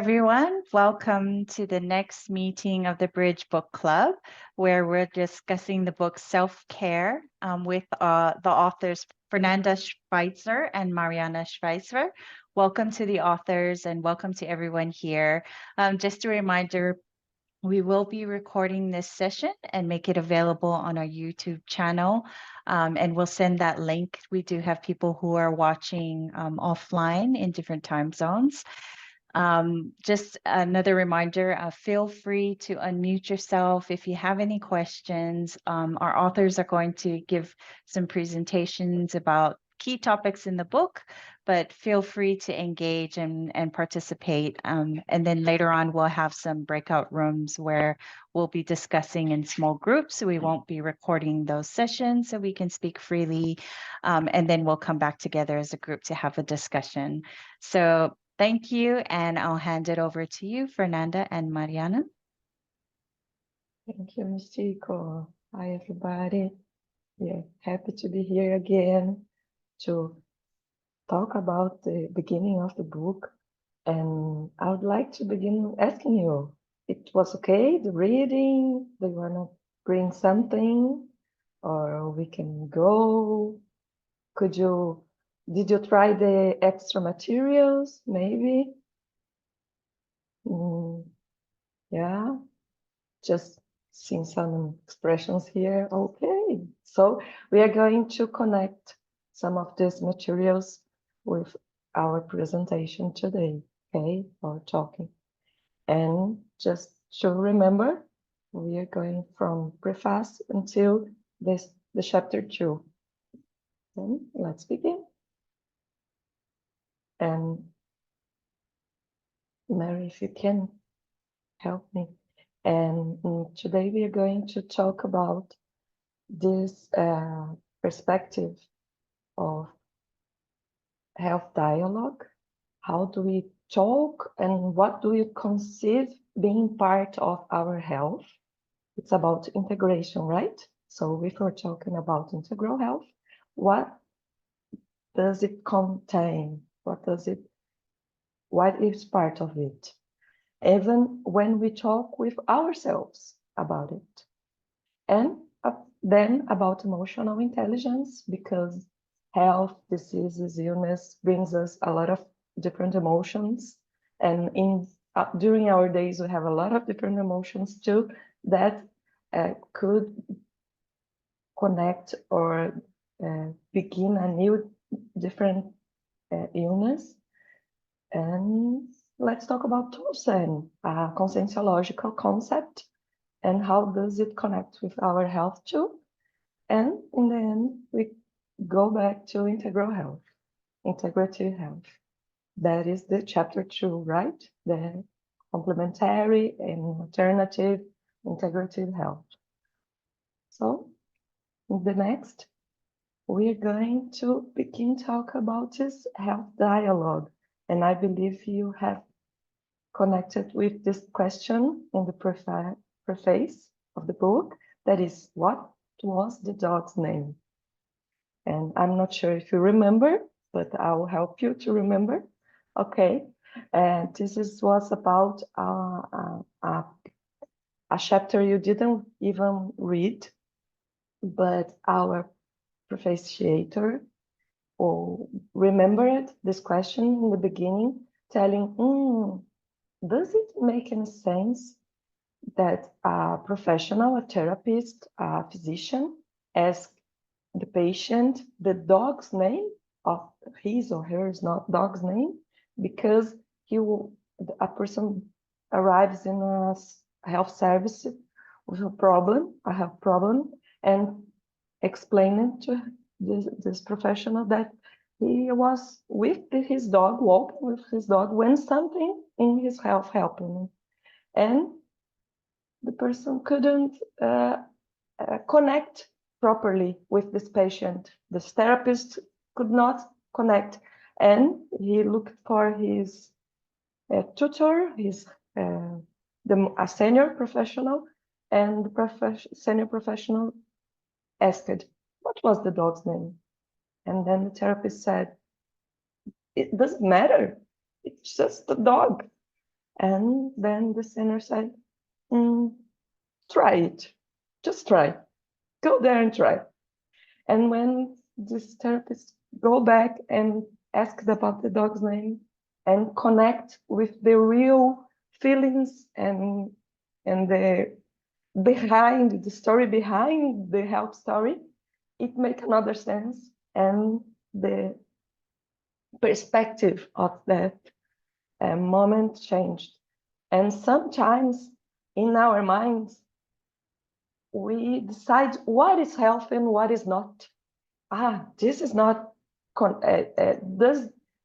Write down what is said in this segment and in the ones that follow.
everyone. Welcome to the next meeting of the Bridge Book Club, where we're discussing the book Self-Care with the authors Fernanda Schweitzer and Mariana Schweitzer. Welcome to the authors and welcome to everyone here. Just a reminder, we will be recording this session and make it available on our YouTube channel, and we'll send that link. We do have people who are watching offline in different time zones. Just another reminder, feel free to unmute yourself if you have any questions. Our authors are going to give some presentations about key topics in the book, but feel free to engage and participate. And then later on, we'll have some breakout rooms where we'll be discussing in small groups. So we won't be recording those sessions so we can speak freely. And then we'll come back together as a group to have a discussion. So thank you, and I'll hand it over to you, Fernanda and Mariana. Thank you, Michiko. Hi, everybody. Yeah, happy to be here again to talk about the beginning of the book. And I would like to begin asking you, it was okay, the reading? Do you want to bring something? Or we can go? Did you try the extra materials, maybe? Yeah, just seeing some expressions here. Okay, so we are going to connect some of these materials with our presentation today, okay, our talking. And just to remember, we are going from preface until the chapter 2. Then let's begin. And Mary, if you can help me. And today we are going to talk about this perspective of health dialogue. How do we talk and what do we conceive being part of our health? It's about integration, right? So if we're talking about integral health, what does it contain? What is part of it? Even when we talk with ourselves about it. And then about emotional intelligence, because health, diseases, illness brings us a lot of different emotions. And during our days, we have a lot of different emotions too that could connect or begin a new different illness. And let's talk about Tosen, a conscientiological concept, and how does it connect with our health too. And in the end, we go back to integral health, integrative health. That is the chapter 2, right? The complementary and alternative integrative health. So in the next, we are going to begin talk about this health dialogue. And I believe you have connected with this question in the preface of the book. That is, what was the dog's name? And I'm not sure if you remember, but I will help you to remember. Okay, and this was about a chapter you didn't even read, but our professor remembered this question in the beginning, telling, does it make any sense that a professional, a therapist, a physician, asks the patient the dog's name of his or her dog's name, because a person arrives in a health service with a problem, and explaining to this professional that he was with his dog, walking with his dog, when something in his health happened, and the person couldn't connect properly with this patient. This therapist could not connect, and he looked for his tutor, a senior professional, and the senior professional asked, what was the dog's name? And then the therapist said, it doesn't matter, it's just a dog. And then the center said, try it, just try, go there and try. And when this therapist go back and asked about the dog's name and connect with the real feelings and the story behind the help story, it make another sense, and the perspective of that moment changed. And sometimes in our minds, we decide what is health and what is not. This is not,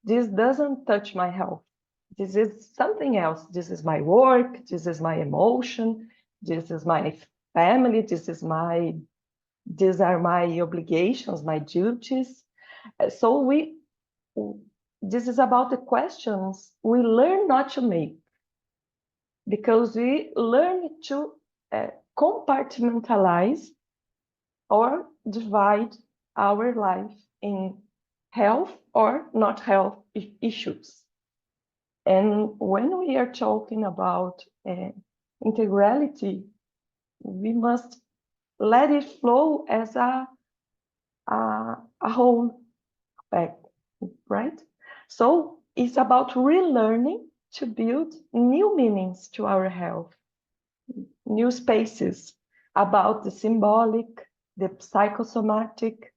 this doesn't touch my health. This is something else. This is my work, this is my emotion, this is my family, these are my obligations, my duties. So this is about the questions we learn not to make, because we learn to compartmentalize or divide our life in health or not health issues. And when we are talking about integrality, we must let it flow as a whole fact, right? So it's about relearning to build new meanings to our health, new spaces about the symbolic, the psychosomatic,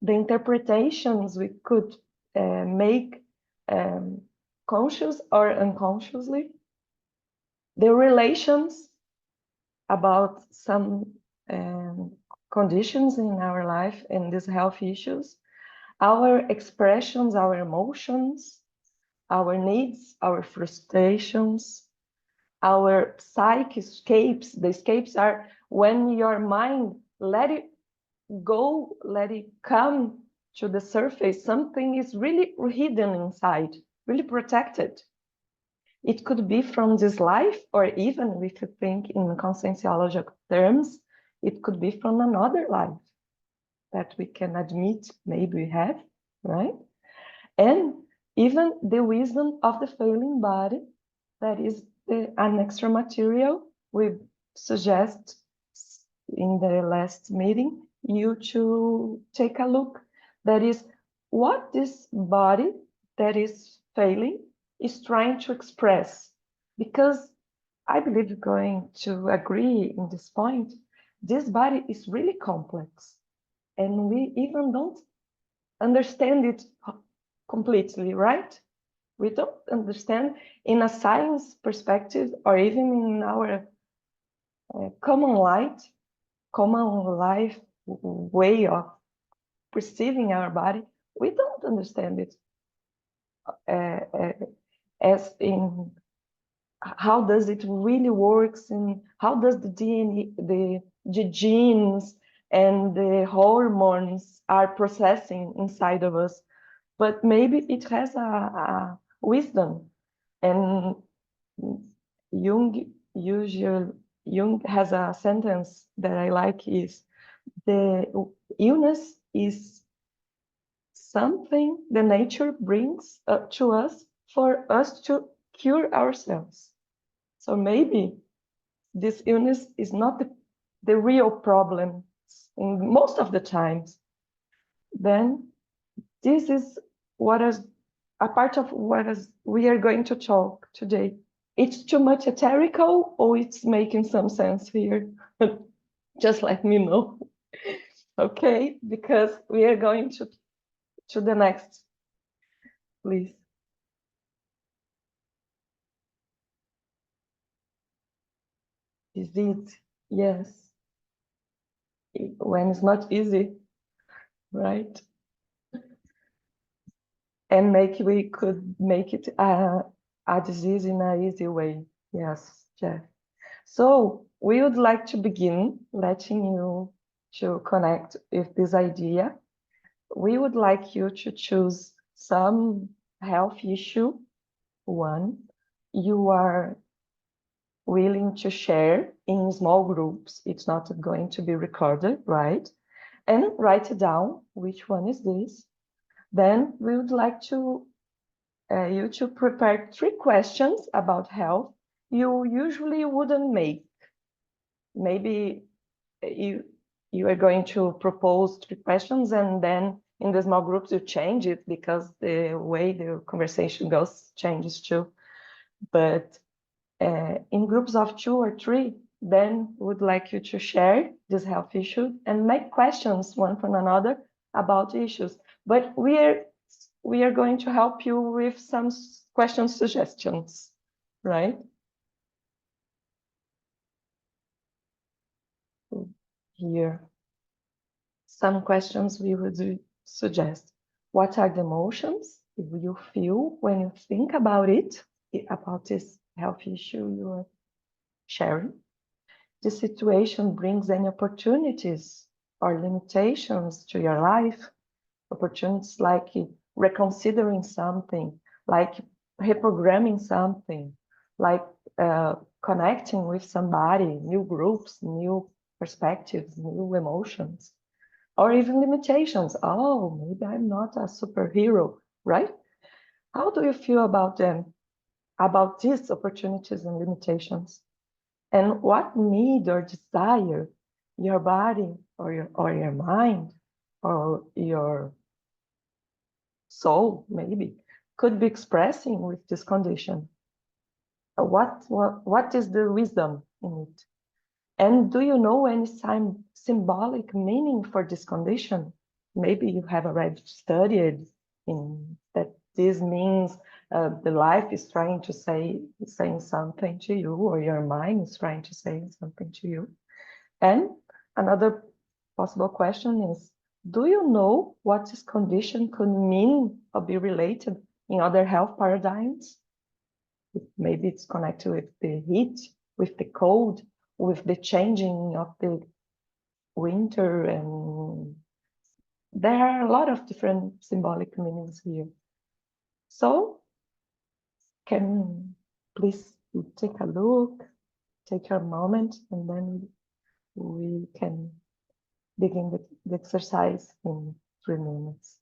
the interpretations we could make conscious or unconsciously, the relations about some conditions in our life and these health issues, our expressions, our emotions, our needs, our frustrations, our psyche escapes. The escapes are when your mind let it go, let it come to the surface. Something is really hidden inside, really protected. It could be from this life, or even if you think in conscientiological terms, it could be from another life that we can admit maybe we have, right? And even the wisdom of the failing body, that is an extra material we suggest in the last meeting you to take a look. That is what this body that is failing is trying to express. Because I believe you're going to agree in this point, this body is really complex, and we even don't understand it completely, right? We don't understand in a science perspective, or even in our common life way of perceiving our body. We don't understand it as in how does it really works, and how does the DNA, the genes and the hormones are processing inside of us. But maybe it has a wisdom. And Jung has a sentence that I like, is the illness is something the nature brings to us for us to cure ourselves. So maybe this illness is not the real problem in most of the times. Then this is what is a part of what is we are going to talk today. It's too much etherical, or it's making some sense here? Just let me know. Okay, because we are going to the next, please. Is it? Yes. When it's not easy, right? And we could make it a disease in an easy way. Yes, Jeff. So we would like to begin letting you to connect with this idea. We would like you to choose some health issue, one you are willing to share in small groups. It's not going to be recorded, right? And write it down, which one is this? Then we would like to you to prepare 3 questions about health you usually wouldn't make. Maybe you are going to propose 3 questions, and then in the small groups you change it because the way the conversation goes changes too. But in groups of 2 or 3, then would like you to share this health issue and make questions one from another about issues. But we are going to help you with some question suggestions, right? Here, some questions we would suggest. What are the emotions you feel when you think about it, about this health issue you are sharing? The situation brings any opportunities or limitations to your life? Opportunities like reconsidering something, like reprogramming something, like connecting with somebody, new groups, new perspectives, new emotions, or even limitations. Oh, maybe I'm not a superhero, right? How do you feel about them, about these opportunities and limitations? And what need or desire your body or your mind or your soul maybe could be expressing with this condition? What is the wisdom in it? And do you know any symbolic meaning for this condition? Maybe you have already studied in that this means the life is trying to saying something to you, or your mind is trying to say something to you. And another possible question is, do you know what this condition could mean or be related in other health paradigms? Maybe it's connected with the heat, with the cold, with the changing of the winter, and there are a lot of different symbolic meanings here. So can please take a look, take your moment, and then we can begin the exercise in 3 minutes.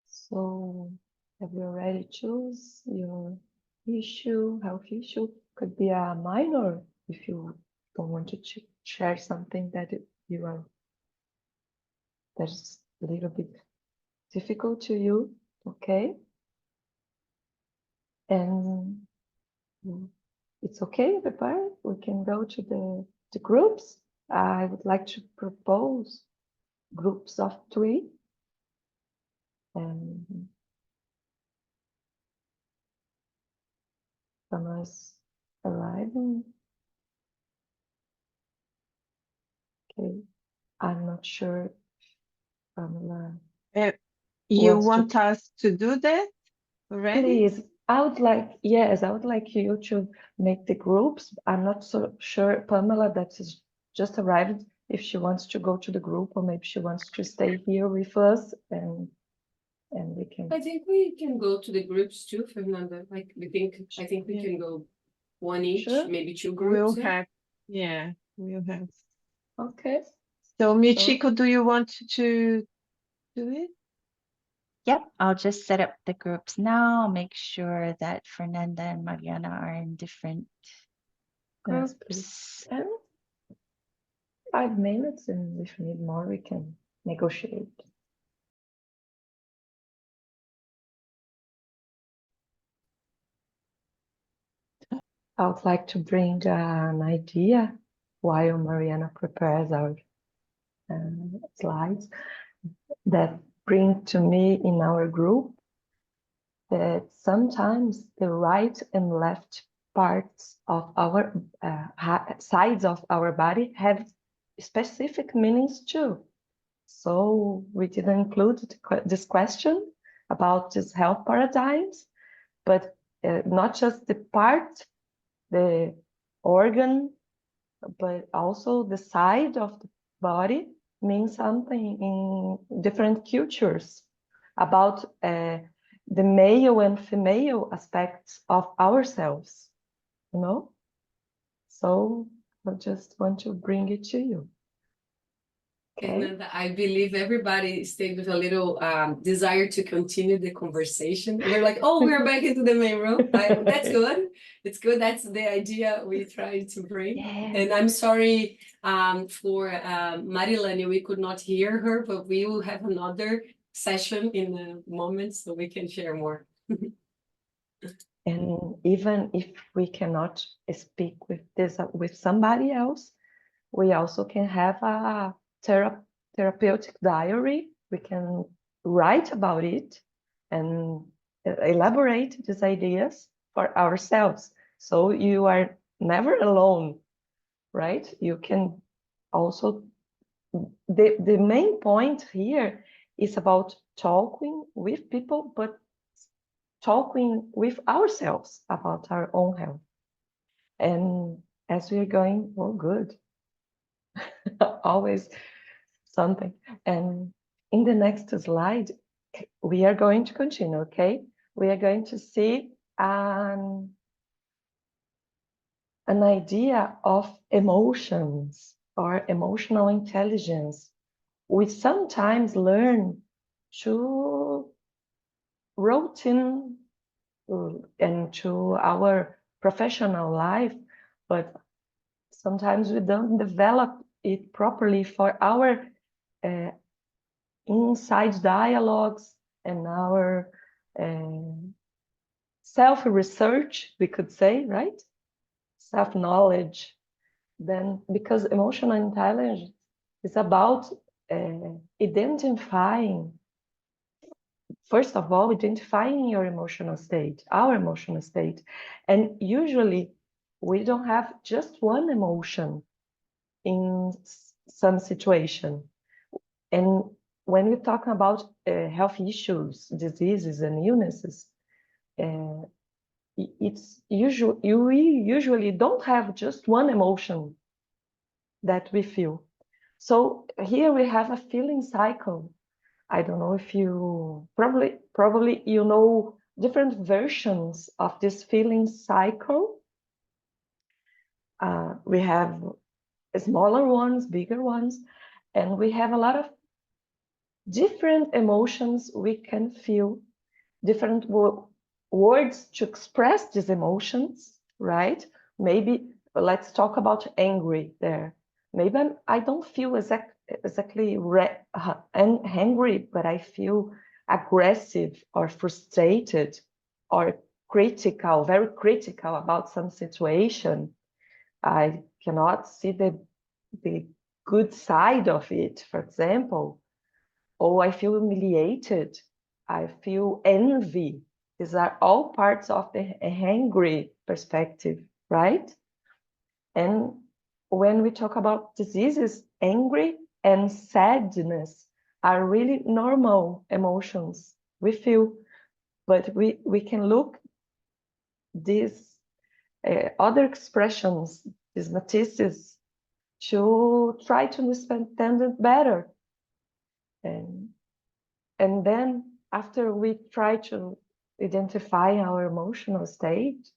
So have you already choose your issue, health issue? Could be a minor if you don't want to share something that that's a little bit difficult to you, okay? And it's okay, prepare. We can go to the groups. I would like to propose groups of 3. And Summer's arriving. Okay, I'm not sure Pamela You wants want us to do that already? Please, I would like you to make the groups. I'm not so sure, Pamela, that is just arrived, if she wants to go to the group, or maybe she wants to stay here with us, and we can. I think we can go to the groups too, Fernanda. Like I think we can go one each, Sure. maybe 2 We'll groups. have, we'll have. Okay. So Michiko, do you want to do it? Yep, I'll just set up the groups now, make sure that Fernanda and Mariana are in different Yes, groups. please. And 5 minutes, and if we need more, we can negotiate. I would like to bring an idea while Mariana prepares our slides that bring to me in our group that sometimes the right and left parts of our sides of our body have specific meanings too. So we didn't include this question about these health paradigms, but not just the part, the organ, but also the side of the body means something in different cultures about the male and female aspects of ourselves, you know? So I just want to bring it to you. Okay. And I believe everybody stayed with a little desire to continue the conversation. We're like, oh, we're back into the main room. That's good. It's good. That's the idea we tried to bring. Yeah. And I'm sorry for Marilani, we could not hear her, but we will have another session in a moment so we can share more. And even if we cannot speak with somebody else, we also can have a therapeutic diary. We can write about it and elaborate these ideas for ourselves. So you are never alone, right? You can also, the main point here is about talking with people, but talking with ourselves about our own health. And as we're going, oh, good. Always something. And in the next slide, we are going to continue, okay? We are going to see an idea of emotions or emotional intelligence. We sometimes learn to routine and to our professional life, but sometimes we don't develop it properly for our inside dialogues and our self-research, we could say, right? Self-knowledge. Then, because emotional intelligence is about identifying, first of all, identifying your emotional state, our emotional state. And usually we don't have just one emotion in some situation. And when we talk about health issues, diseases, and illnesses, it's usually, we usually don't have just one emotion that we feel. So here we have a feeling cycle. I don't know if you probably you know different versions of this feeling cycle. We have smaller ones, bigger ones, and we have a lot of different emotions we can feel, different words to express these emotions, right? Maybe let's talk about angry there. Maybe I don't feel exactly angry, but I feel aggressive or frustrated or critical, very critical about some situation. I cannot see the good side of it, for example. Oh, I feel humiliated. I feel envy. These are all parts of the angry perspective, right? And when we talk about diseases, angry and sadness are really normal emotions we feel, but we can look these other expressions, these matices, to try to understand it better. And then after we try to identify our emotional state,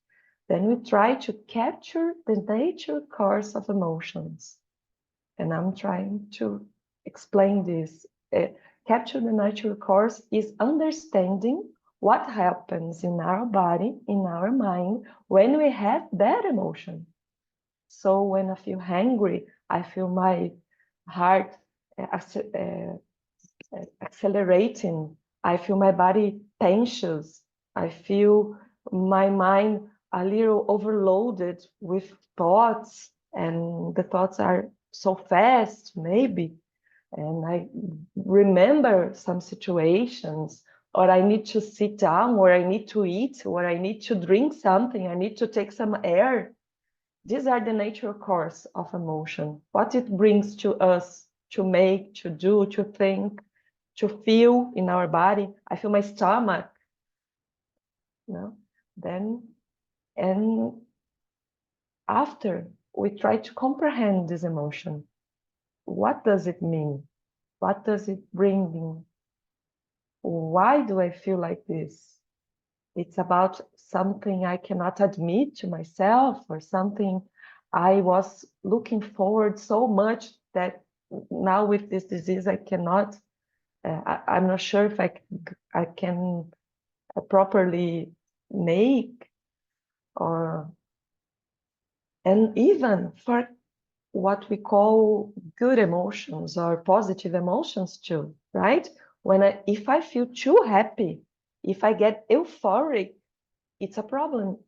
then we try to capture the nature course of emotions. And I'm trying to explain this. Capture the natural course is understanding what happens in our body, in our mind, when we have that emotion. So when I feel hungry, I feel my heart accelerating. I feel my body tensions. I feel my mind a little overloaded with thoughts, and the thoughts are so fast, maybe. And I remember some situations, or I need to sit down, or I need to eat, or I need to drink something, I need to take some air. These are the natural course of emotion, what it brings to us to make, to do, to think, to feel in our body. I feel my stomach, you know? Then, and after we try to comprehend this emotion, what does it mean? What does it bring me? Why do I feel like this? It's about something I cannot admit to myself, or something I was looking forward so much that now with this disease, I cannot, I'm not sure if I can properly make, or, and even for what we call good emotions or positive emotions too, right? If I feel too happy, if I get euphoric, it's a problem.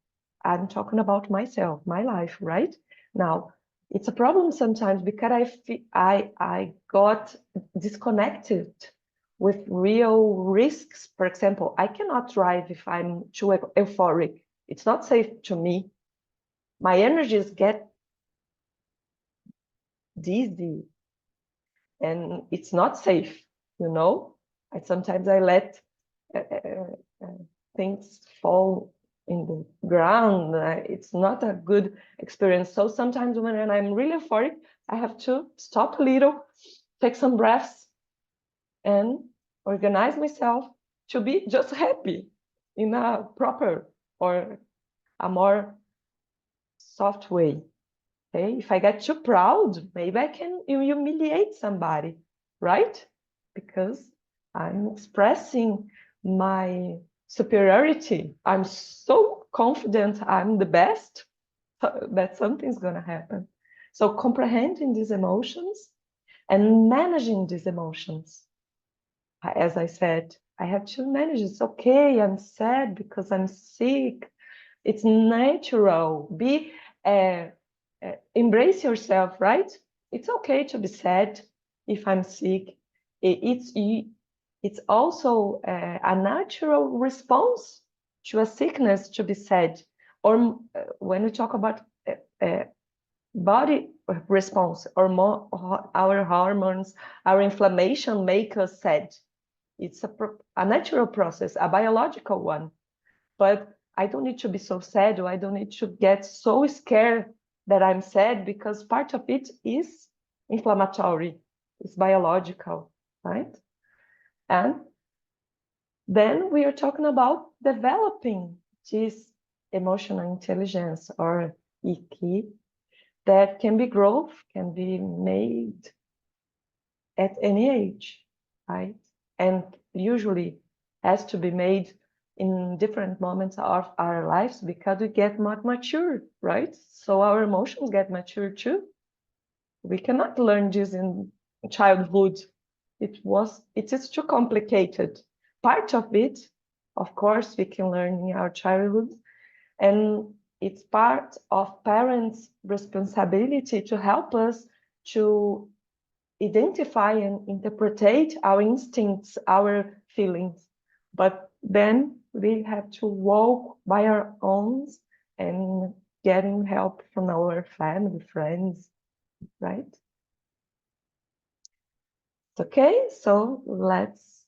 I'm talking about myself, my life, right? Now, it's a problem sometimes because I got disconnected with real risks. For example, I cannot drive if I'm too euphoric. It's not safe to me. My energies get dizzy and it's not safe, you know? Sometimes I let things fall in the ground. It's not a good experience. So sometimes when I'm really euphoric, I have to stop a little, take some breaths, and organize myself to be just happy in a proper or a more soft way. Okay? If I get too proud, maybe I can humiliate somebody, right? Because I'm expressing my superiority. I'm so confident I'm the best that something's going to happen. So comprehending these emotions and managing these emotions. As I said, I have to manage. It's okay, I'm sad because I'm sick. It's natural. Embrace yourself, right? It's okay to be sad if I'm sick. It's also a natural response to a sickness to be sad. Or when we talk about body response, or more, our hormones, our inflammation make us sad. It's a natural process, a biological one. But I don't need to be so sad, or I don't need to get so scared that I'm sad, because part of it is inflammatory, it's biological, right? And then we are talking about developing this emotional intelligence, or EQ, that can be growth, can be made at any age, right? And usually has to be made in different moments of our lives because we get more mature, right? So our emotions get mature too. We cannot learn this in childhood. It is too complicated. Part of it, of course, we can learn in our childhood, and it's part of parents' responsibility to help us to identify and interpret our instincts, our feelings. But then we have to walk by our own and getting help from our family, friends, right? Okay, so let's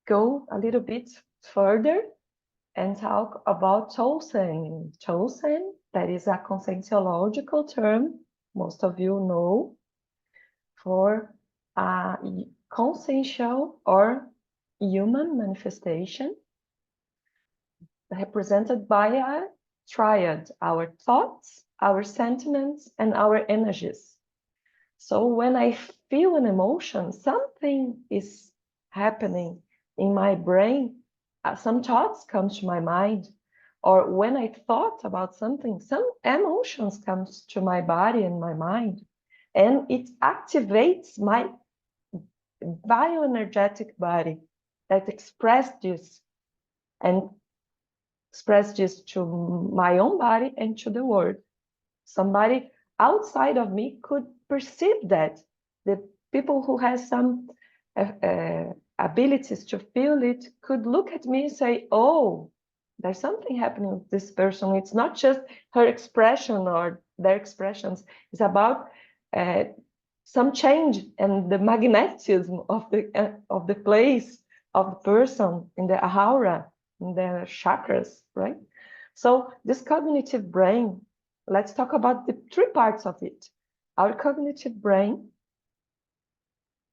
go a little bit further and talk about Tosen. Tosen, that is a conscientiological term, most of you know, for a consciential or human manifestation represented by a triad: our thoughts, our sentiments, and our energies. So when I feel an emotion, something is happening in my brain, some thoughts come to my mind, or when I thought about something, some emotions comes to my body and my mind, and it activates my bioenergetic body that express this to my own body and to the world. Somebody outside of me could perceive that. The people who has some abilities to feel it could look at me and say, oh, there's something happening with this person. It's not just her expression or their expressions. It's about some change and the magnetism of the place, of the person, in the aura, in the chakras, right? So this cognitive brain, let's talk about the three parts of it. Our cognitive brain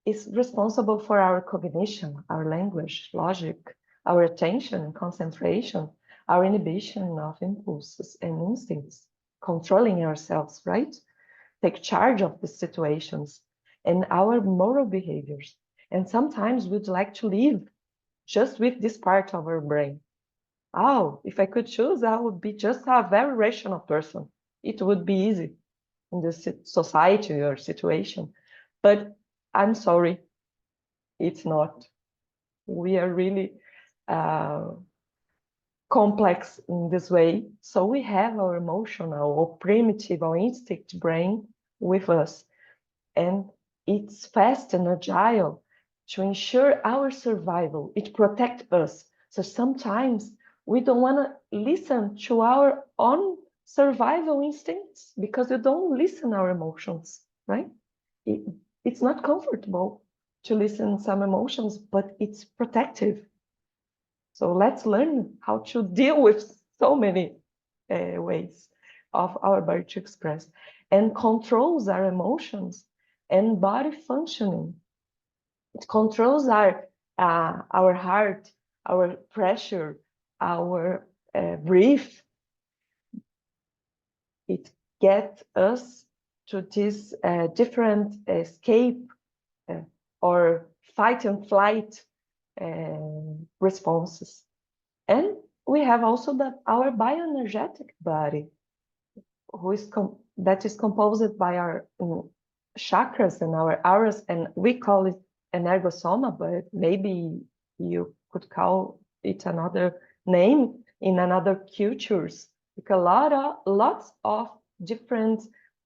is responsible for our cognition, our language, logic, our attention and concentration, our inhibition of impulses and instincts, controlling ourselves, right? Take charge of the situations and our moral behaviors. And sometimes we'd like to live just with this part of our brain. Oh, if I could choose, I would be just a very rational person. It would be easy in this society or situation. But I'm sorry, it's not. We are really complex in this way. So we have our emotional or primitive or instinct brain with us. And it's fast and agile to ensure our survival. It protects us. So sometimes we don't want to listen to our own survival instincts because we don't listen our emotions, right? It's not comfortable to listen some emotions, but it's protective. So let's learn how to deal with so many ways of our body to express and controls our emotions and body functioning. It controls our heart, our pressure, our breath. It gets us to this different escape or fight and flight responses. And we have also our bioenergetic body, that is composed by our chakras and our auras, and we call it energosoma, but maybe you could call it another name in another cultures, because lots of different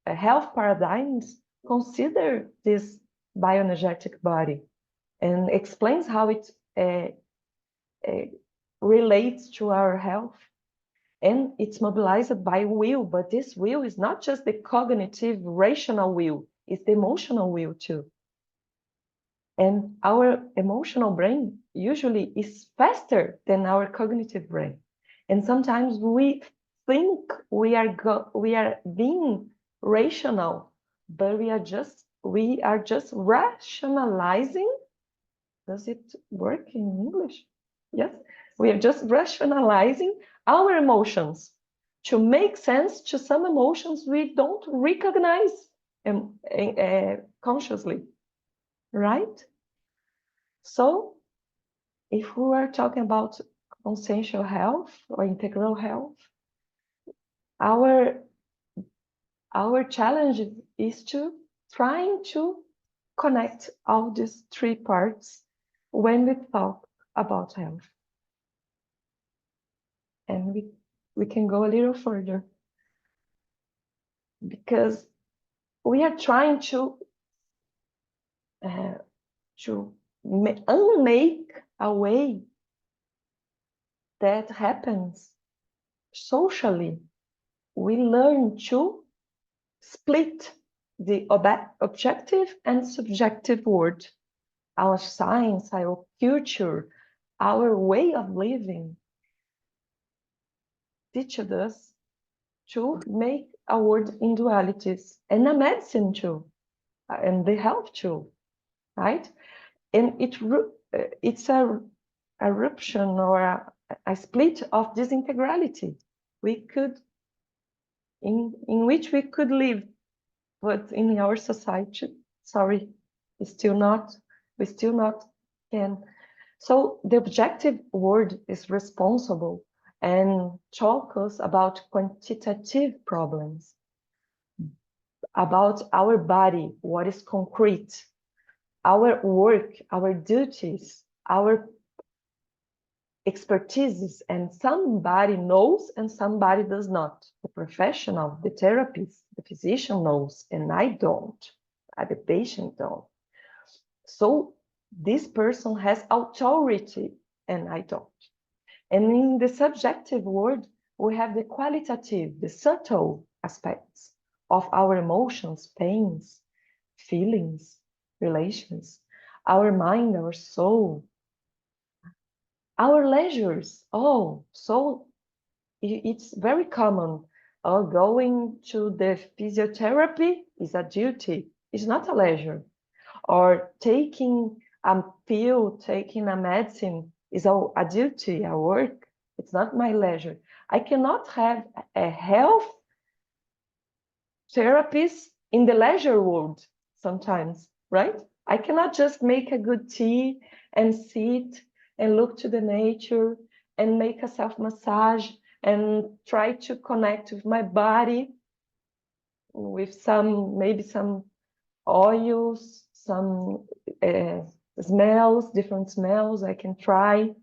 health paradigms consider this bioenergetic body and explains how it relates to our health. And it's mobilized by will, but this will is not just the cognitive, rational will, it's the emotional will too. And our emotional brain usually is faster than our cognitive brain. And sometimes we think we are being rational, but we are just rationalizing. Does it work in English? Yes. We are just rationalizing our emotions to make sense to some emotions we don't recognize consciously, right? So if we are talking about consciential health or integral health, our challenge is to trying to connect all these three parts when we talk about health. And we can go a little further because we are trying to unmake a way that happens socially. We learn to split the objective and subjective world. Our science, our culture, our way of living teaches us to make a world in dualities, and a medicine too, and the health too, right? And it's a eruption or a split of this integrality we could in which we could live, but in our society, sorry, we still not can. So the objective word is responsible and talk us about quantitative problems, about our body, what is concrete, our work, our duties, our expertises, and somebody knows and somebody does not. The professional, the therapist, the physician knows, and I don't, the patient don't. So this person has authority and I don't. And in the subjective world, we have the qualitative, the subtle aspects of our emotions, pains, feelings, relations, our mind, our soul, our leisures. Oh, so it's very common. Going to the physiotherapy is a duty. It's not a leisure. Or taking a pill, taking a medicine is a duty, a work. It's not my leisure. I cannot have a health therapies in the leisure world sometimes, right? I cannot just make a good tea and sit and look to the nature and make a self-massage and try to connect with my body with maybe some oils, some smells, different smells I can try,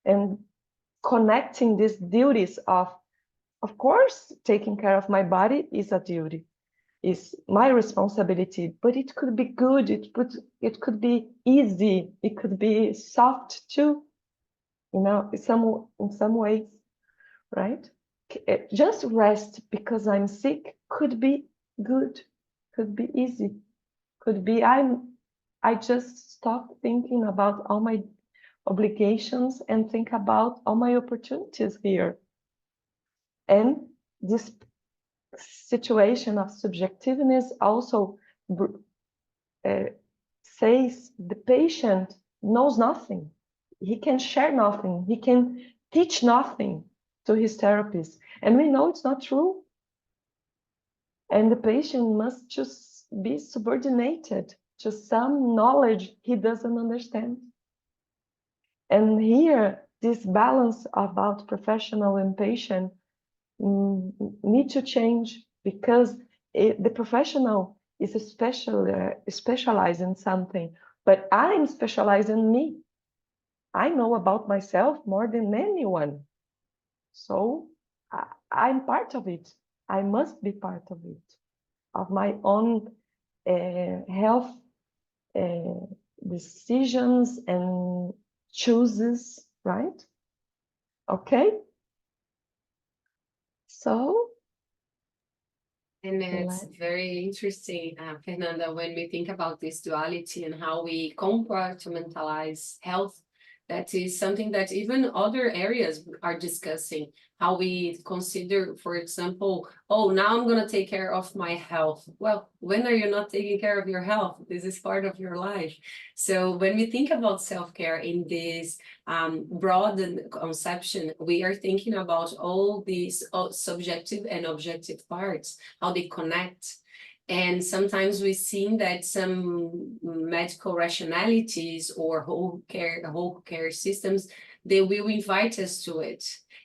and connecting these duties of course, taking care of my body is a duty, is my responsibility, but it could be good, it could be easy, it could be soft too, you know, in some ways, right? Just rest because I'm sick could be good, could be easy, could be I just stop thinking about all my obligations and think about all my opportunities here. And this situation of subjectiveness also says the patient knows nothing. He can share nothing. He can teach nothing to his therapist. And we know it's not true. And the patient must just be subordinated to some knowledge he doesn't understand. And here, this balance about professional and patient need to change, because the professional is specialized in something, but I'm specialized in me. I know about myself more than anyone. So I'm part of it. I must be part of it, of my own health decisions and chooses, right? Okay. So, and it's very interesting, Fernanda, when we think about this duality and how we compartmentalize health. That is something that even other areas are discussing, how we consider, for example, oh, now I'm going to take care of my health. Well, when are you not taking care of your health? This is part of your life. So when we think about self-care in this broad conception, we are thinking about all these subjective and objective parts, how they connect. And sometimes we've seen that some medical rationalities or whole care systems, they will invite us to it.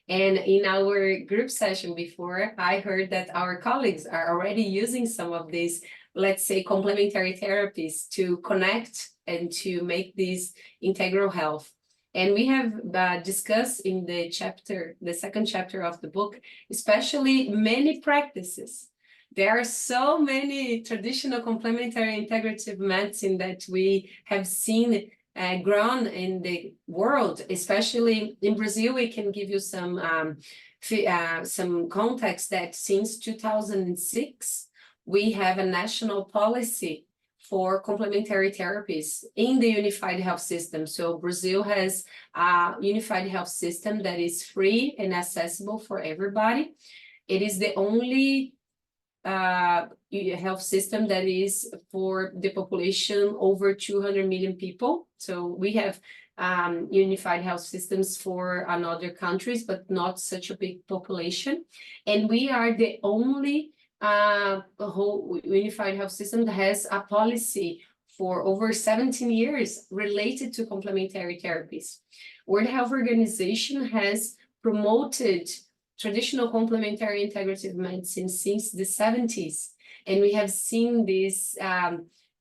And in our group session before, I heard that our colleagues are already using some of these, let's say, complementary therapies to connect and to make this integral health. And we have discussed in the second chapter of the book, especially many practices. There are so many traditional complementary integrative medicine that we have seen grown in the world, especially in Brazil. We can give you some context that since 2006, we have a national policy for complementary therapies in the unified health system. So Brazil has a unified health system that is free and accessible for everybody. It is the only health system that is for the population over 200 million people. So we have unified health systems for other countries, but not such a big population. And we are the only whole unified health system that has a policy for over 17 years related to complementary therapies. World Health Organization has promoted traditional complementary integrative medicine since the 70s. And we have seen this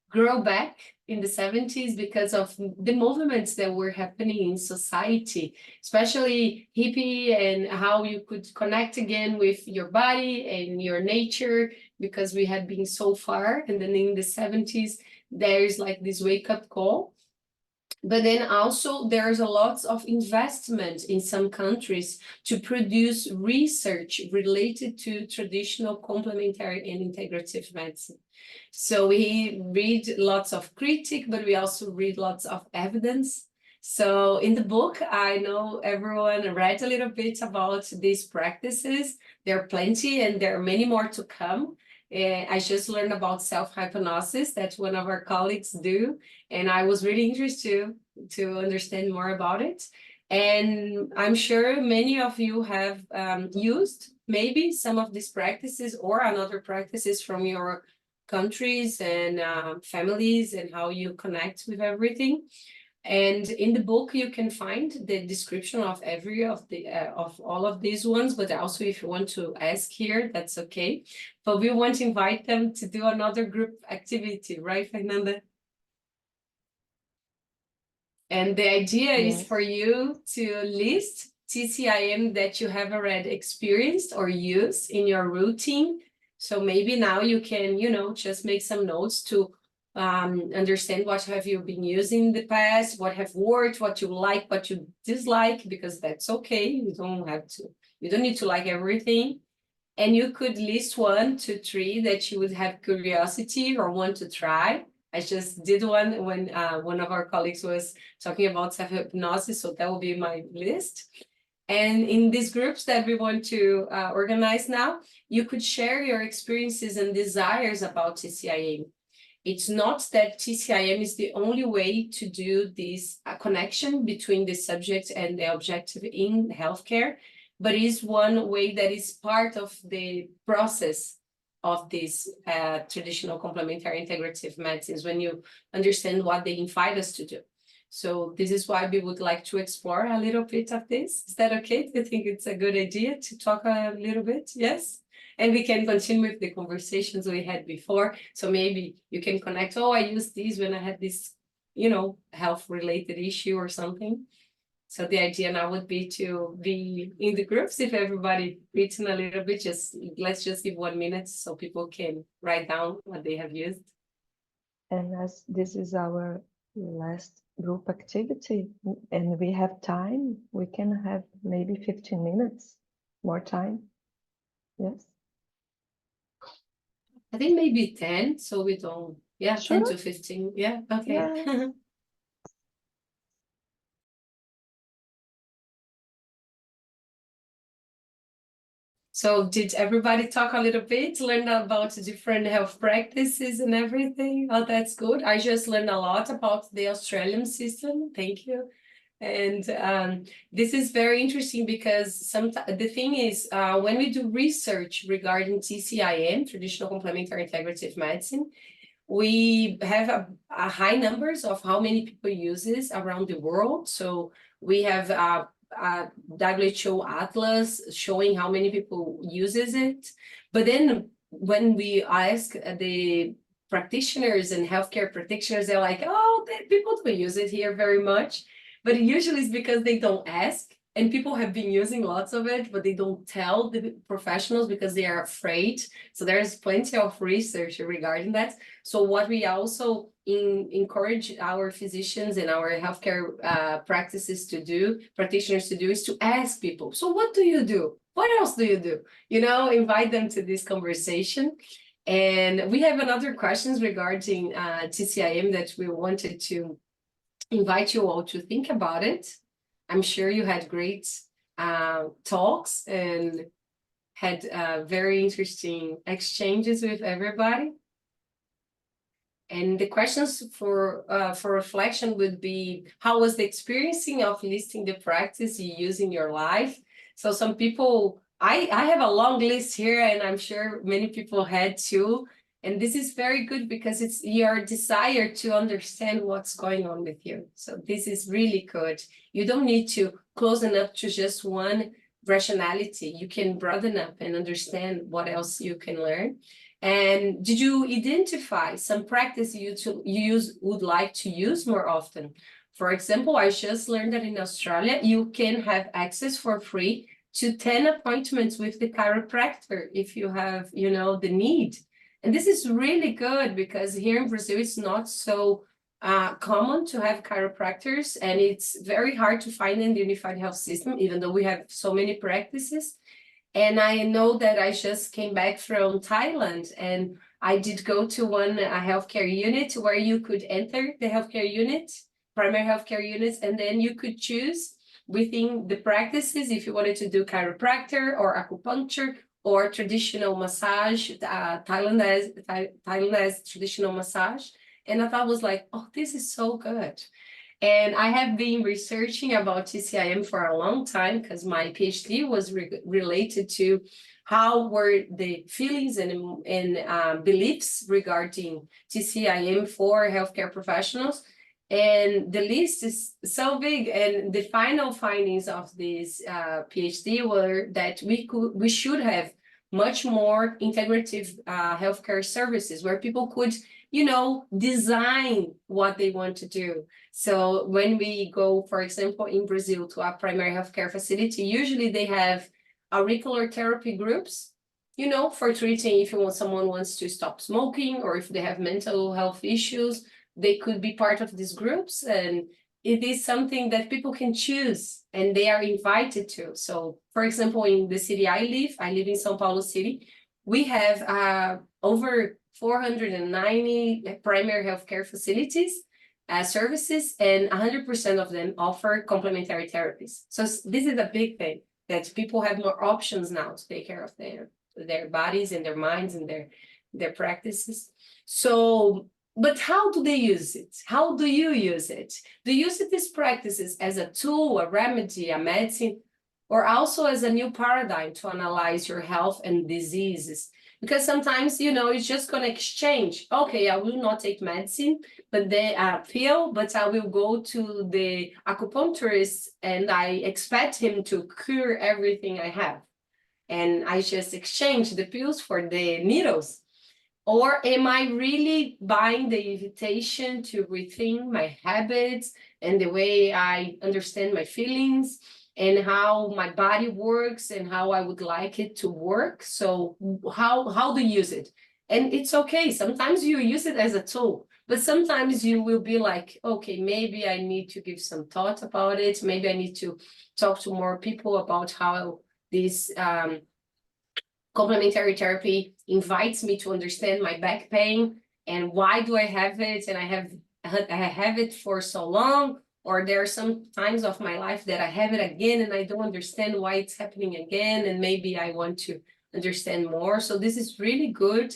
grow back in the 70s because of the movements that were happening in society, especially hippie, and how you could connect again with your body and your nature, because we had been so far. And then in the 70s, there's like this wake-up call. But then also there's a lot of investment in some countries to produce research related to traditional complementary and integrative medicine. So we read lots of critique, but we also read lots of evidence. So in the book, I know everyone read a little bit about these practices. There are plenty, and there are many more to come. I just learned about self-hypnosis that one of our colleagues do, and I was really interested to understand more about it. And I'm sure many of you have used maybe some of these practices or another practices from your countries and families and how you connect with everything. And in the book, you can find the description of every of all of these ones, but also if you want to ask here, that's okay. But we want to invite them to do another group activity, right, Fernanda? And the idea is Yes. for you to list TCIM that you have already experienced or used in your routine. So maybe now you can, just make some notes to understand what have you been using in the past, what have worked, what you like, what you dislike, because that's okay. You don't need to like everything. And you could list 1, 2, 3 that you would have curiosity or want to try. I just did one when one of our colleagues was talking about self-hypnosis, so that will be my list. And in these groups that we want to organize now, you could share your experiences and desires about TCIM. It's not that TCIM is the only way to do this connection between the subject and the objective in healthcare, but is one way that is part of the process of these traditional complementary integrative medicines when you understand what they invite us to do. So this is why we would like to explore a little bit of this. Is that okay? Do you think it's a good idea to talk a little bit? Yes? And we can continue with the conversations we had before. So maybe you can connect, I used these when I had this, health-related issue or something. So the idea now would be to be in the groups. If everybody written a little bit, let's just give 1 minute so people can write down what they have used. And as this is our last group activity and we have time, we can have maybe 15 minutes more time. Yes. I think maybe 10, so we don't, 10 Sure. to 15. Yeah, okay. Yeah. So did everybody talk a little bit, learn about different health practices and everything? Oh, that's good. I just learned a lot about the Australian system. Thank you. And this is very interesting because the thing is, when we do research regarding TCIM, traditional complementary integrative medicine, we have a high numbers of how many people use this around the world. So we have a WHO atlas showing how many people uses it. But then when we ask the practitioners and healthcare practitioners, they're like, people don't use it here very much. But usually it's because they don't ask. And people have been using lots of it, but they don't tell the professionals because they are afraid. So there's plenty of research regarding that. So what we also encourage our physicians and our healthcare practitioners to do is to ask people, so what do you do? What else do you do? Invite them to this conversation. And we have another questions regarding TCIM that we wanted to invite you all to think about it. I'm sure you had great talks and had very interesting exchanges with everybody. And the questions for reflection would be, how was the experiencing of listing the practice you use in your life? So some people, I have a long list here, and I'm sure many people had too. And this is very good because it's your desire to understand what's going on with you. So this is really good. You don't need to close enough to just one rationality. You can broaden up and understand what else you can learn. And did you identify some practice you would like to use more often? For example, I just learned that in Australia, you can have access for free to 10 appointments with the chiropractor if you have, the need. And this is really good because here in Brazil, it's not so common to have chiropractors, and it's very hard to find in the unified health system, even though we have so many practices. And I know that I just came back from Thailand, and I did go to one healthcare unit where you could enter the healthcare unit, primary healthcare units, and then you could choose within the practices if you wanted to do chiropractor or acupuncture or traditional massage, Thailandese traditional massage. And I thought was like, this is so good. And I have been researching about TCIM for a long time because my PhD was related to how were the feelings and beliefs regarding TCIM for healthcare professionals. And the list is so big, and the final findings of this PhD were that we should have much more integrative healthcare services where people could, design what they want to do. So when we go, for example, in Brazil to a primary healthcare facility, usually they have auricular therapy groups, for treating if someone wants to stop smoking or if they have mental health issues. They could be part of these groups, and it is something that people can choose and they are invited to. So, for example, in the city I live in São Paulo City, we have over 490 primary healthcare facilities, services, and 100% of them offer complementary therapies. So this is a big thing, that people have more options now to take care of their bodies and their minds and their practices. So, but how do they use it? How do you use it? Do you use these practices as a tool, a remedy, a medicine, or also as a new paradigm to analyze your health and diseases? Because sometimes, it's just going to exchange. Okay, I will not take medicine, but they pill, but I will go to the acupuncturist and I expect him to cure everything I have. And I just exchange the pills for the needles. Or am I really buying the invitation to rethink my habits and the way I understand my feelings and how my body works and how I would like it to work? So how do you use it? And it's okay. Sometimes you use it as a tool, but sometimes you will be like, okay, maybe I need to give some thought about it. Maybe I need to talk to more people about how this complementary therapy invites me to understand my back pain and why do I have it, and I have it for so long, or there are some times of my life that I have it again and I don't understand why it's happening again, and maybe I want to understand more. So this is really good,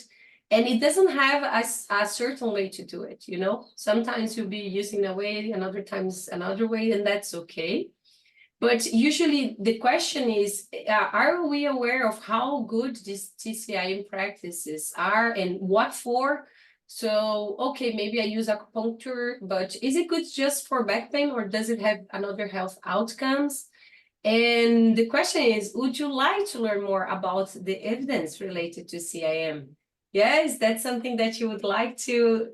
and it doesn't have a certain way to do it. Sometimes you'll be using a way and other times another way, and that's okay. But usually the question is, are we aware of how good these TCIM practices are and what for? So, okay, maybe I use acupuncture, but is it good just for back pain, or does it have another health outcomes? And the question is, would you like to learn more about the evidence related to CIM? Yeah, is that something that you would like to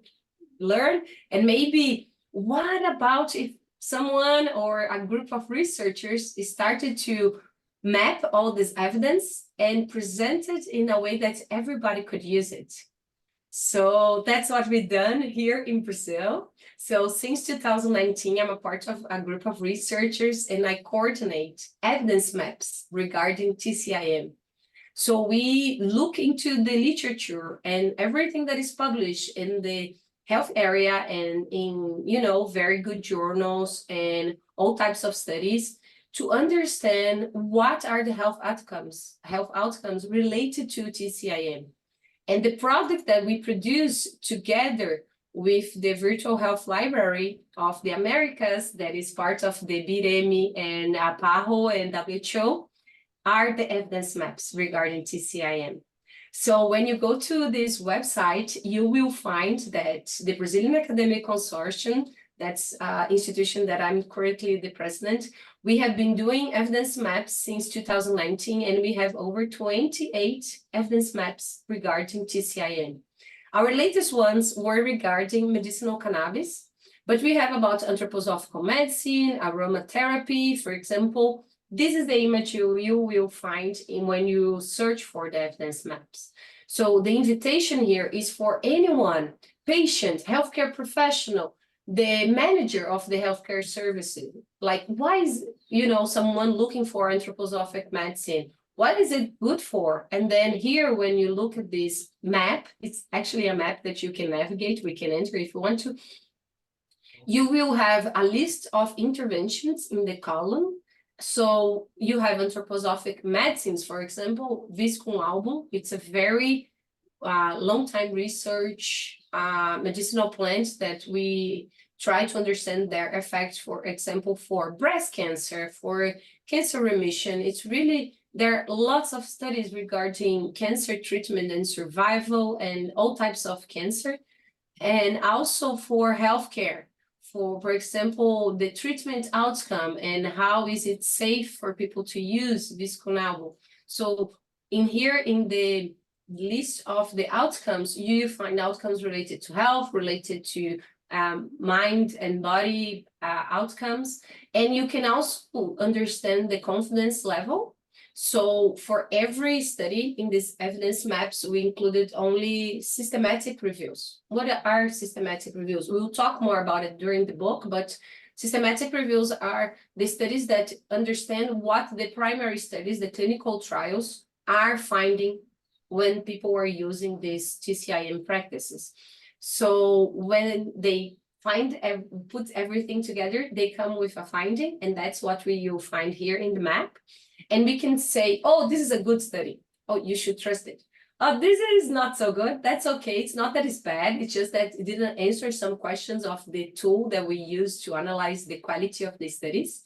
learn? And maybe what about if someone or a group of researchers started to map all this evidence and present it in a way that everybody could use it? So that's what we've done here in Brazil. So since 2019, I'm a part of a group of researchers and I coordinate evidence maps regarding TCIM. So we look into the literature and everything that is published in the health area and in, very good journals and all types of studies to understand what are the health outcomes related to TCIM. And the product that we produce together with the Virtual Health Library of the Americas, that is part of the BIREMI and APAHO and WHO, are the evidence maps regarding TCIM. So when you go to this website, you will find that the Brazilian Academic Consortium, that's an institution that I'm currently the president, we have been doing evidence maps since 2019, and we have over 28 evidence maps regarding TCIM. Our latest ones were regarding medicinal cannabis, but we have about anthroposophical medicine, aromatherapy, for example. This is the image you will find when you search for the evidence maps. So the invitation here is for anyone, patient, healthcare professional, the manager of the healthcare services. Like, why is, someone looking for anthroposophic medicine? What is it good for? And then here, when you look at this map, it's actually a map that you can navigate. We can enter if you want to. You will have a list of interventions in the column. So you have anthroposophic medicines, for example, Viscum album. It's a very long time research medicinal plant that we try to understand their effects, for example, for breast cancer, for cancer remission. It's really, there are lots of studies regarding cancer treatment and survival and all types of cancer, and also for healthcare, for example, the treatment outcome and how is it safe for people to use Visconabo. So in here, in the list of the outcomes, you find outcomes related to health, related to mind and body outcomes, and you can also understand the confidence level. So for every study in these evidence maps, we included only systematic reviews. What are systematic reviews? We'll talk more about it during the book, but systematic reviews are the studies that understand what the primary studies, the clinical trials, are finding when people are using these TCIM practices. So when they put everything together, they come with a finding, and that's what you'll find here in the map. And we can say, oh, this is a good study. Oh, you should trust it. Oh, this is not so good. That's okay. It's not that it's bad. It's just that it didn't answer some questions of the tool that we use to analyze the quality of the studies.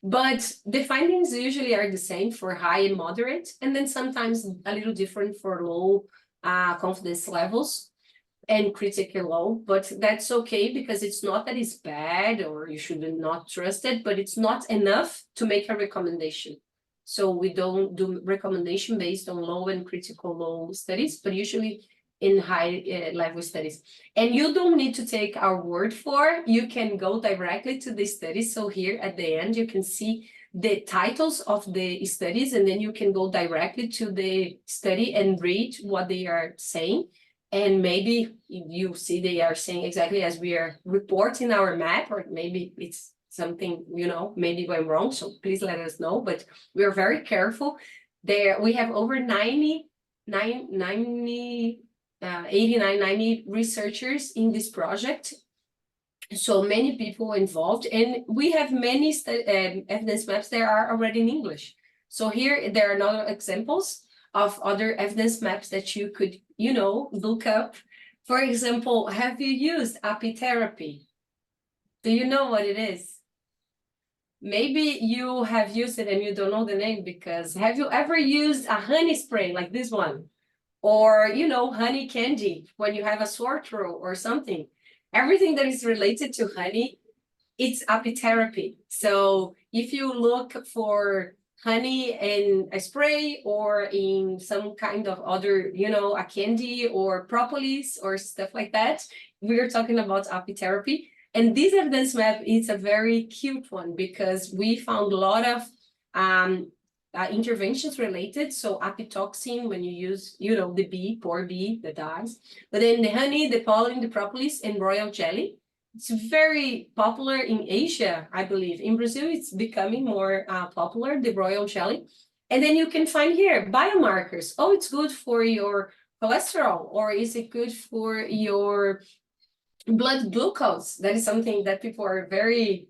But the findings usually are the same for high and moderate, and then sometimes a little different for low confidence levels and critically low, but that's okay, because it's not that it's bad or you should not trust it, but it's not enough to make a recommendation. So we don't do recommendation based on low and critical low studies, but usually in high level studies. And you don't need to take our word for, you can go directly to the studies. So here at the end, you can see the titles of the studies, and then you can go directly to the study and read what they are saying. And maybe you see they are saying exactly as we are reporting our map, or maybe it's something, maybe went wrong. So please let us know, but we are very careful. There we have over 90 researchers in this project. So many people involved, and we have many evidence maps that are already in English. So here there are other examples of other evidence maps that you could, look up. For example, have you used apitherapy? Do you know what it is? Maybe you have used it and you don't know the name, because have you ever used a honey spray like this one? Or, honey candy when you have a sore throat or something? Everything that is related to honey, it's apitherapy. So if you look for honey in a spray or in some kind of other, a candy or propolis or stuff like that, we're talking about apitherapy. And this evidence map is a very cute one, because we found a lot of interventions related. So apitoxin, when you use, the bee, poor bee, the dyes, but then the honey, the pollen, the propolis, and royal jelly. It's very popular in Asia, I believe. In Brazil, it's becoming more popular, the royal jelly. And then you can find here biomarkers. Oh, it's good for your cholesterol, or is it good for your blood glucose? That is something that people are very,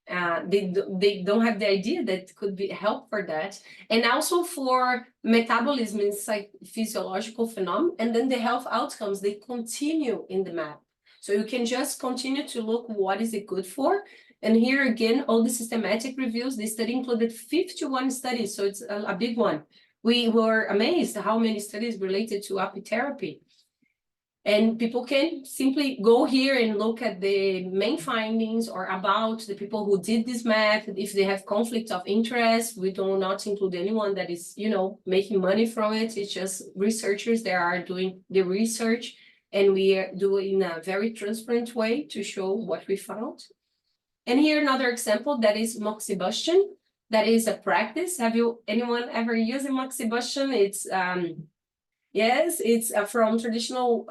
they don't have the idea that could be help for that. And also for metabolism and physiological phenomena. And then the health outcomes, they continue in the map. So you can just continue to look what is it good for. And here again, all the systematic reviews, the study included 51 studies, so it's a big one. We were amazed how many studies related to apitherapy. And people can simply go here and look at the main findings, or about the people who did this map. If they have conflict of interest, we do not include anyone that is, making money from it. It's just researchers that are doing the research. And we do it in a very transparent way to show what we found. And here another example, that is moxibustion. That is a practice. Have anyone ever used moxibustion? It's yes, it's from traditional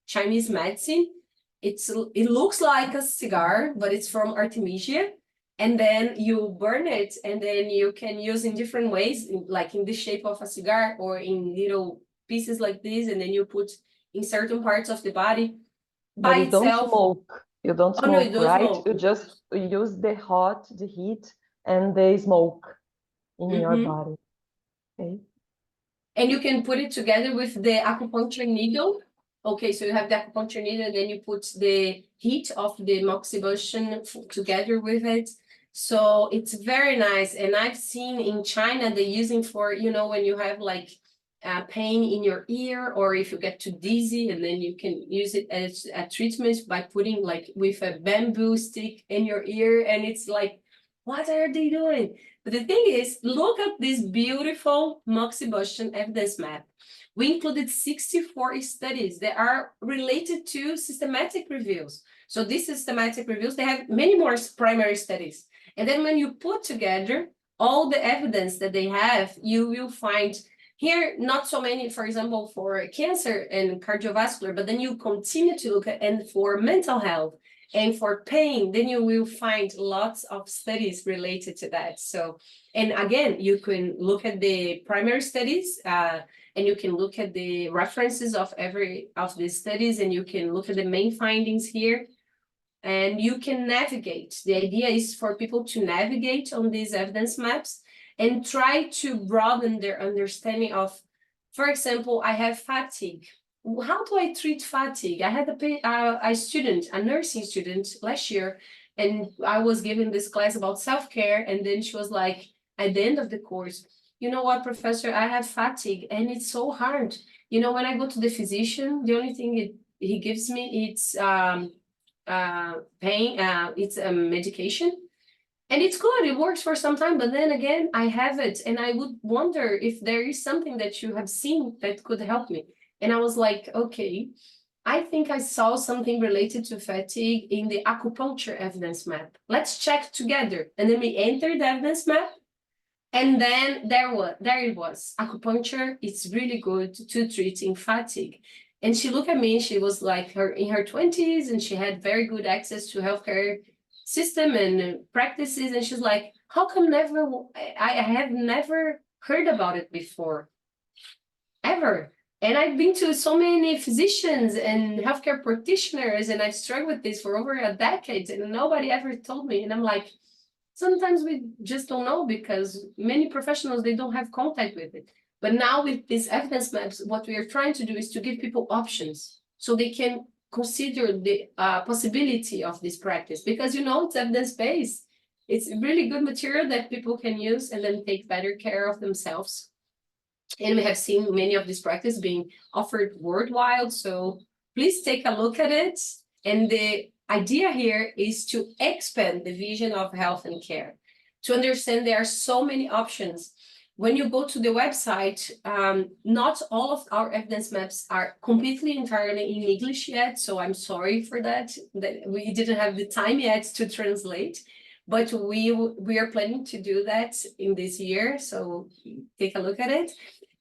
Chinese medicine. It looks like a cigar, but it's from Artemisia. And then you burn it, and then you can use in different ways, like in the shape of a cigar, or in little pieces like this, and then you put in certain parts of the body by But you itself. don't smoke. You don't Oh, no, smoke, you don't right? smoke. You just use the heat, and the smoke in your body. Okay. And you can put it together with the acupuncture needle, Okay, so you have the acupuncture needle, and then you put the heat of the moxibustion together with it. So it's very nice. And I've seen in China, they're using for, you know, when you have like pain in your ear, or if you get too dizzy, and then you can use it as a treatment by putting like with a bamboo stick in your ear. And it's like, what are they doing? But the thing is, look at this beautiful moxibustion evidence map. We included 64 studies that are related to systematic reviews. So these systematic reviews, they have many more primary studies. And then when you put together all the evidence that they have, you will find here not so many, for example, for cancer and cardiovascular, but then you continue to look at, and for mental health and for pain, then you will find lots of studies related to that. So, and again, you can look at the primary studies, and you can look at the references of every of these studies, and you can look at the main findings here, and you can navigate. The idea is for people to navigate on these evidence maps and try to broaden their understanding of, for example, I have fatigue. How do I treat fatigue? I had a student, a nursing student last year, and I was giving this class about self-care, and then she was like, at the end of the course, you know what, professor, I have fatigue, and it's so hard. You know, when I go to the physician, the only thing he gives me, it's pain, it's a medication. And it's good, it works for some time, but then again, I have it, and I would wonder if there is something that you have seen that could help me. And I was like, okay, I think I saw something related to fatigue in the acupuncture evidence map. Let's check together. And then we entered the evidence map, and then there it was. Acupuncture, it's really good to treating fatigue. And she looked at me, she was like in her 20s, and she had very good access to healthcare system and practices, and she's like, how come I have never heard about it before, ever? And I've been to so many physicians and healthcare practitioners, and I've struggled with this for over a decade, and nobody ever told me. And I'm like, sometimes we just don't know, because many professionals, they don't have contact with it. But now with these evidence maps, what we are trying to do is to give people options so they can consider the possibility of this practice, because, you know, it's evidence-based. It's really good material that people can use and then take better care of themselves. And we have seen many of these practices being offered worldwide. So please take a look at it. And the idea here is to expand the vision of health and care, to understand there are so many options. When you go to the website, not all of our evidence maps are completely entirely in English yet, so I'm sorry for that we didn't have the time yet to translate, but we are planning to do that in this year, so take a look at it.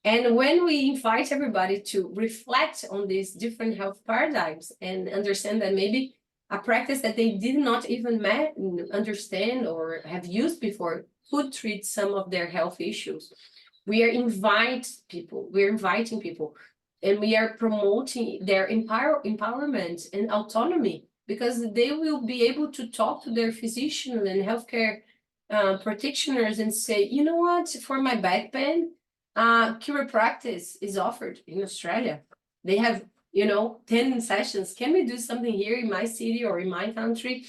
And when we invite everybody to reflect on these different health paradigms and understand that maybe a practice that they did not even understand or have used before could treat some of their health issues. We are inviting people, and we are promoting their empowerment and autonomy, because they will be able to talk to their physician and healthcare practitioners and say, you know what, for my back pain, chiropractic is offered in Australia. They have, you know, 10 sessions. Can we do something here in my city or in my country?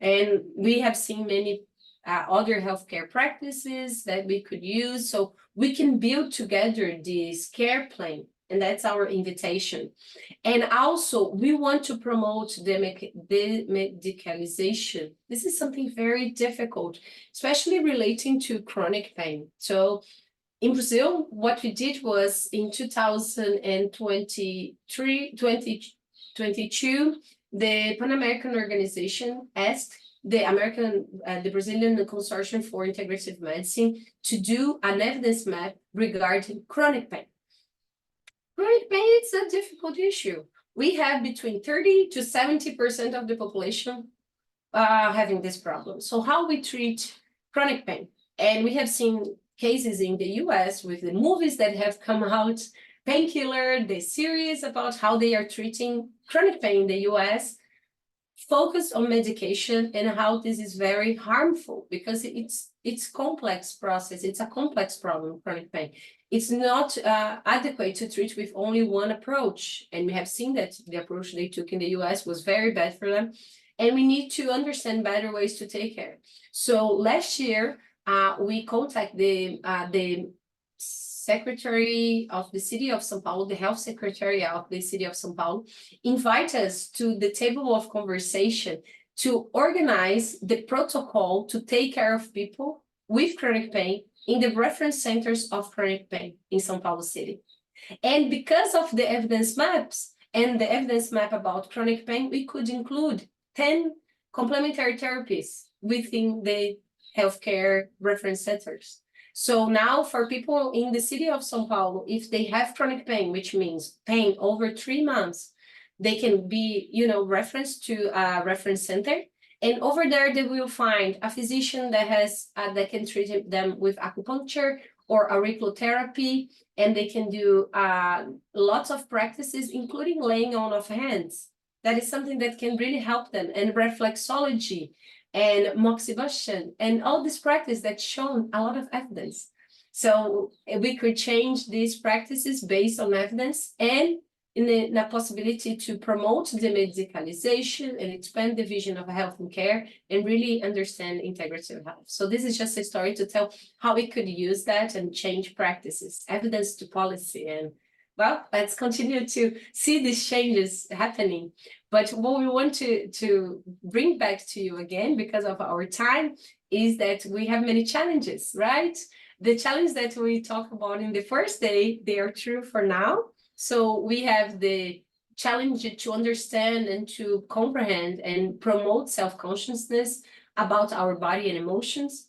And we have seen many other healthcare practices that we could use, so we can build together this care plan, and that's our invitation. And also, we want to promote demedicalization. This is something very difficult, especially relating to chronic pain. So in Brazil, what we did was in 2022, the Pan American organization asked the Brazilian Consortium for Integrative Medicine to do an evidence map regarding chronic pain. Chronic pain is a difficult issue. We have between 30 to 70% of the population having this problem. So how we treat chronic pain? And we have seen cases in the US with the movies that have come out, Painkiller, the series about how they are treating chronic pain in the US. focused on medication and how this is very harmful because it's complex process. It's a complex problem, chronic pain. It's not adequate to treat with only one approach. And we have seen that the approach they took in the US was very bad for them. And we need to understand better ways to take care. So last year, we contacted the Secretary of the City of São Paulo, the Health Secretary of the City of São Paulo, invite us to the table of conversation to organize the protocol to take care of people with chronic pain in the reference centers of chronic pain in São Paulo City. And because of the evidence maps and the evidence map about chronic pain, we could include 10 complementary therapies within the healthcare reference centers. So now for people in the city of São Paulo, if they have chronic pain, which means pain over 3 months, they can be, referenced to a reference center. And over there, they will find a physician that can treat them with acupuncture or auriculotherapy, and they can do lots of practices, including laying on of hands. That is something that can really help them, and reflexology and moxibustion and all this practice that's shown a lot of evidence. So we could change these practices based on evidence and in the possibility to promote the medicalization and expand the vision of health and care and really understand integrative health. So this is just a story to tell how we could use that and change practices, evidence to policy. And well, let's continue to see these changes happening. But what we want to bring back to you again, because of our time, is that we have many challenges, right? The challenge that we talk about in the first day, they are true for now. So we have the challenge to understand and to comprehend and promote self-consciousness about our body and emotions,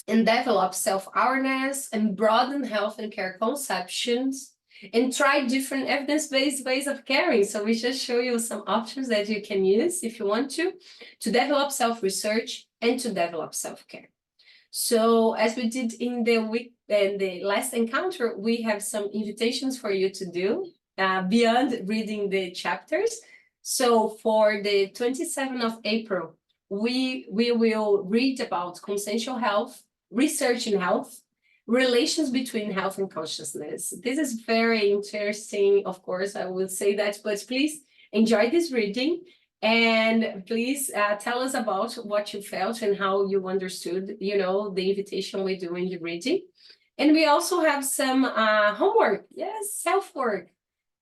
and develop self-awareness and broaden health and care conceptions, and try different evidence-based ways of caring. So we just show you some options that you can use if you want to develop self-research and to develop self-care. So as we did in the last encounter, we have some invitations for you to do beyond reading the chapters. So for the 27th of April, we will read about consciential health, research in health, relations between health and consciousness. This is very interesting, of course, I will say that, but please enjoy this reading. And please tell us about what you felt and how you understood, the invitation we do in the reading. And we also have some homework, yes, self-work,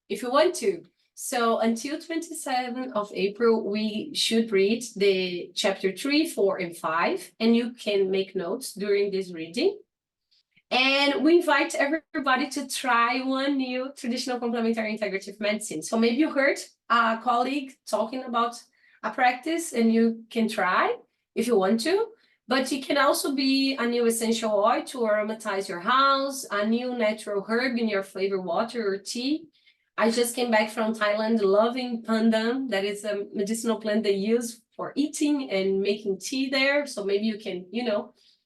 if you want to. So until 27th of April, we should read the chapter 3, 4, and 5, and you can make notes during this reading. And we invite everybody to try one new traditional complementary integrative medicine. So maybe you heard a colleague talking about a practice and you can try if you want to, but it can also be a new essential oil to aromatize your house, a new natural herb in your flavored water or tea. I just came back from Thailand loving pandan. That is a medicinal plant they use for eating and making tea there. So maybe you can,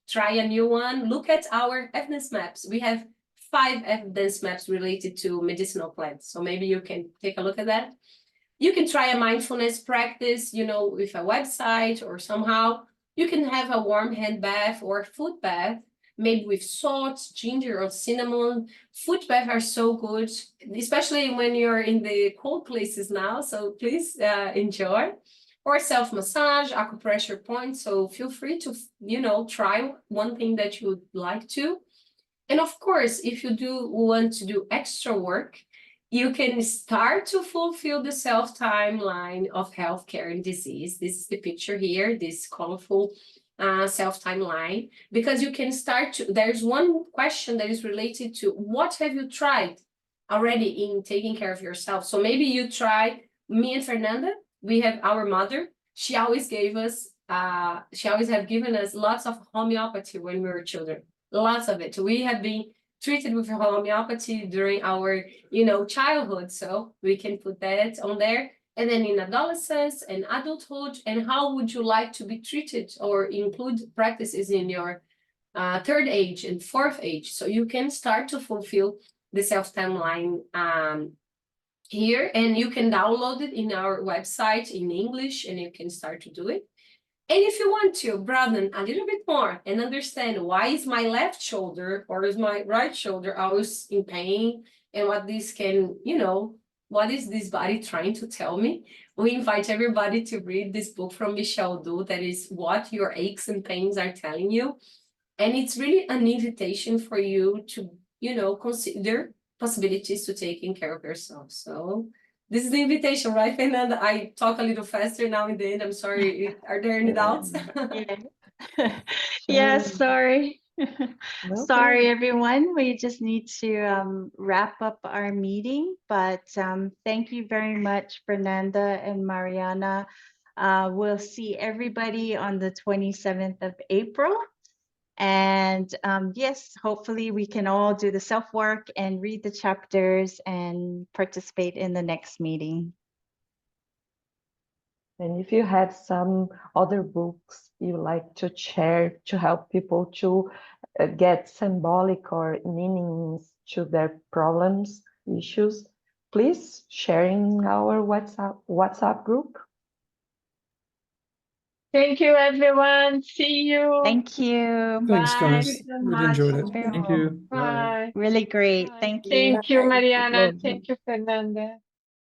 try a new one. Look at our evidence maps. We have 5 evidence maps related to medicinal plants. So maybe you can take a look at that. You can try a mindfulness practice, with a website or somehow. You can have a warm hand bath or foot bath, maybe with salt, ginger, or cinnamon. Foot baths are so good, especially when you're in the cold places now. So please enjoy. Or self-massage, acupressure points. So feel free to, try one thing that you would like to. And of course, if you do want to do extra work, you can start to fulfill the self-timeline of healthcare and disease. This is the picture here, this colorful self-timeline, because you can start to, there's one question that is related to what have you tried already in taking care of yourself. So maybe you try, me and Fernanda, we have our mother. She always gave us, she always have given us lots of homeopathy when we were children, lots of it. We have been treated with homeopathy during our, childhood. So we can put that on there. And then in adolescence and adulthood, and how would you like to be treated or include practices in your 3rd age and 4th age? So you can start to fulfill the self-timeline here, and you can download it in our website in English, and you can start to do it. And if you want to broaden a little bit more and understand why is my left shoulder or is my right shoulder always in pain, and what this can, what is this body trying to tell me? We invite everybody to read this book from Michelle Du, that is What Your Aches and Pains Are Telling You. And it's really an invitation for you to, consider possibilities to taking care of yourself. So this is the invitation, right, Fernanda? I talk a little faster now and then. I'm sorry. Are there any doubts? Yeah. Yeah, sorry. No Sorry, problem. everyone. We just need to wrap up our meeting, but thank you very much, Fernanda and Mariana. We'll see everybody on the 27th of April. And yes, hopefully we can all do the self-work and read the chapters and participate in the next meeting. And if you have some other books you like to share to help people to get symbolic or meanings to their problems, issues, please share in our WhatsApp group. Thank you, everyone. See you. Thank you. Thanks, Bye. guys. So Really much. enjoyed it. Very Thank you. Bye. Really great. Bye. Thank you. Thank you, Bye. Mariana. Lovely. Thank you, Fernanda.